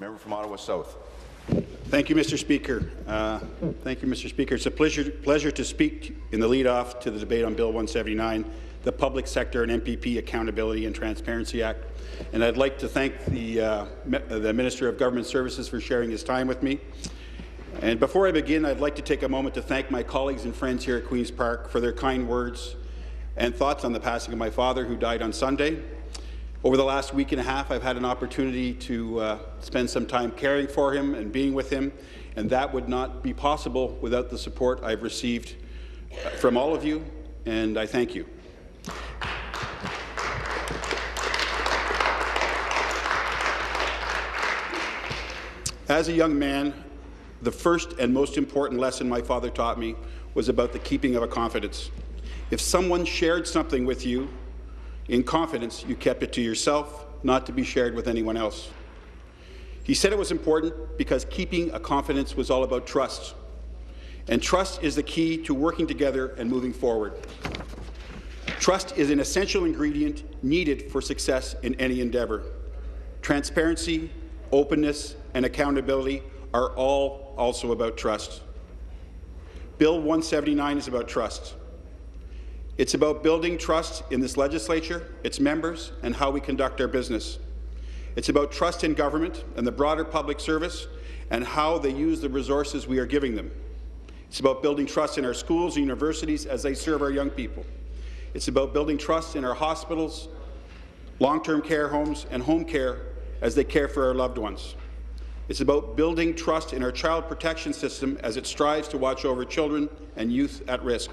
Member from Ottawa South. Thank you, Mr. Speaker. It's a pleasure to speak in the lead-off to the debate on Bill 179, the Public Sector and MPP Accountability and Transparency Act. And I'd like to thank the Minister of Government Services for sharing his time with me. And before I begin, I'd like to take a moment to thank my colleagues and friends here at Queen's Park for their kind words and thoughts on the passing of my father, who died on Sunday. Over the last week and a half, I've had an opportunity to spend some time caring for him and being with him, and that would not be possible without the support I've received from all of you, and I thank you. As a young man, the first and most important lesson my father taught me was about the keeping of a confidence. If someone shared something with you in confidence, you kept it to yourself, not to be shared with anyone else. He said it was important because keeping a confidence was all about trust. And trust is the key to working together and moving forward. Trust is an essential ingredient needed for success in any endeavour. Transparency, openness, and accountability are all also about trust. Bill 179 is about trust. It's about building trust in this legislature, its members, and how we conduct our business. It's about trust in government and the broader public service and how they use the resources we are giving them. It's about building trust in our schools and universities as they serve our young people. It's about building trust in our hospitals, long-term care homes, and home care as they care for our loved ones. It's about building trust in our child protection system as it strives to watch over children and youth at risk.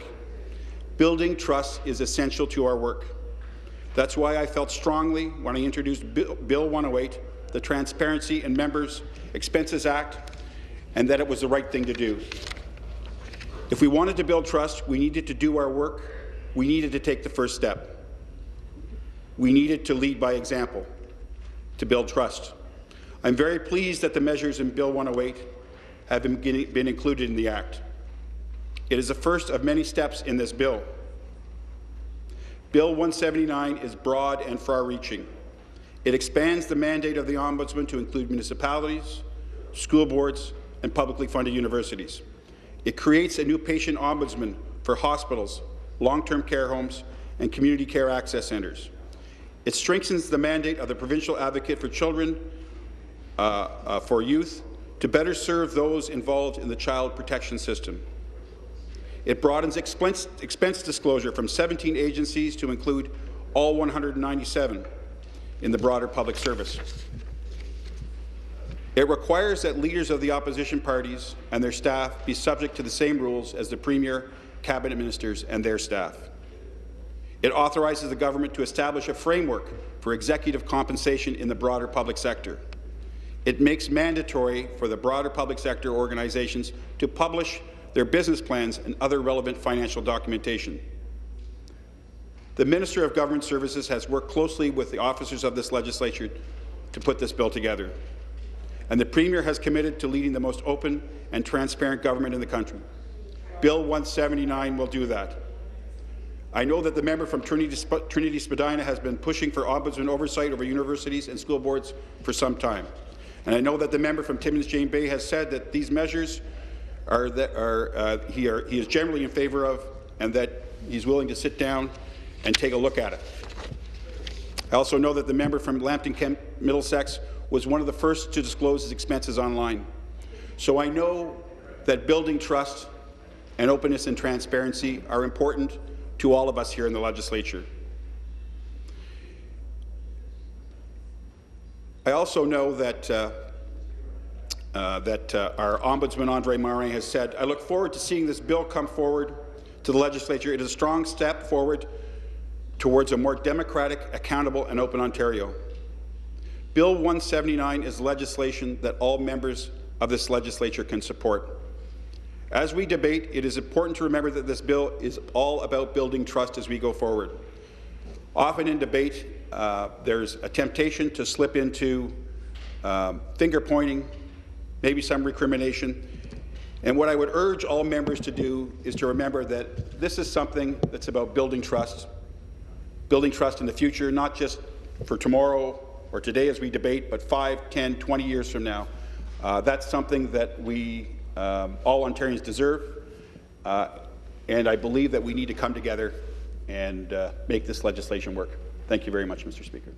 Building trust is essential to our work. That's why I felt strongly when I introduced Bill 108, the Transparency in Members' Expenses Act, and that it was the right thing to do. If we wanted to build trust, we needed to do our work. We needed to take the first step. We needed to lead by example to build trust. I'm very pleased that the measures in Bill 108 have been included in the Act. It is the first of many steps in this bill. Bill 179 is broad and far-reaching. It expands the mandate of the Ombudsman to include municipalities, school boards, and publicly funded universities. It creates a new patient ombudsman for hospitals, long-term care homes, and community care access centres. It strengthens the mandate of the Provincial Advocate for Children, for youth, to better serve those involved in the child protection system. It broadens expense disclosure from 17 agencies to include all 197 in the broader public service. It requires that leaders of the opposition parties and their staff be subject to the same rules as the Premier, Cabinet Ministers and their staff. It authorizes the government to establish a framework for executive compensation in the broader public sector. It makes mandatory for the broader public sector organizations to publish their business plans and other relevant financial documentation. The Minister of Government Services has worked closely with the officers of this legislature to put this bill together, and the Premier has committed to leading the most open and transparent government in the country. Bill 179 will do that. I know that the member from Trinity Spadina has been pushing for Ombudsman oversight over universities and school boards for some time, and I know that the member from Timmins Jane Bay has said that these measures he is generally in favour of, and that he's willing to sit down and take a look at it. I also know that the member from Lambton Kent Middlesex was one of the first to disclose his expenses online. So I know that building trust and openness and transparency are important to all of us here in the legislature. I also know that our Ombudsman, Andre Marin, has said, I look forward to seeing this bill come forward to the legislature. It is a strong step forward towards a more democratic, accountable and open Ontario. Bill 179 is legislation that all members of this legislature can support. As we debate, it is important to remember that this bill is all about building trust as we go forward. Often in debate, there's a temptation to slip into finger-pointing, maybe some recrimination. And what I would urge all members to do is to remember that this is something that's about building trust in the future, not just for tomorrow or today as we debate, but 5, 10, 20 years from now. That's something that we, all Ontarians, deserve, and I believe that we need to come together and make this legislation work. Thank you very much, Mr. Speaker.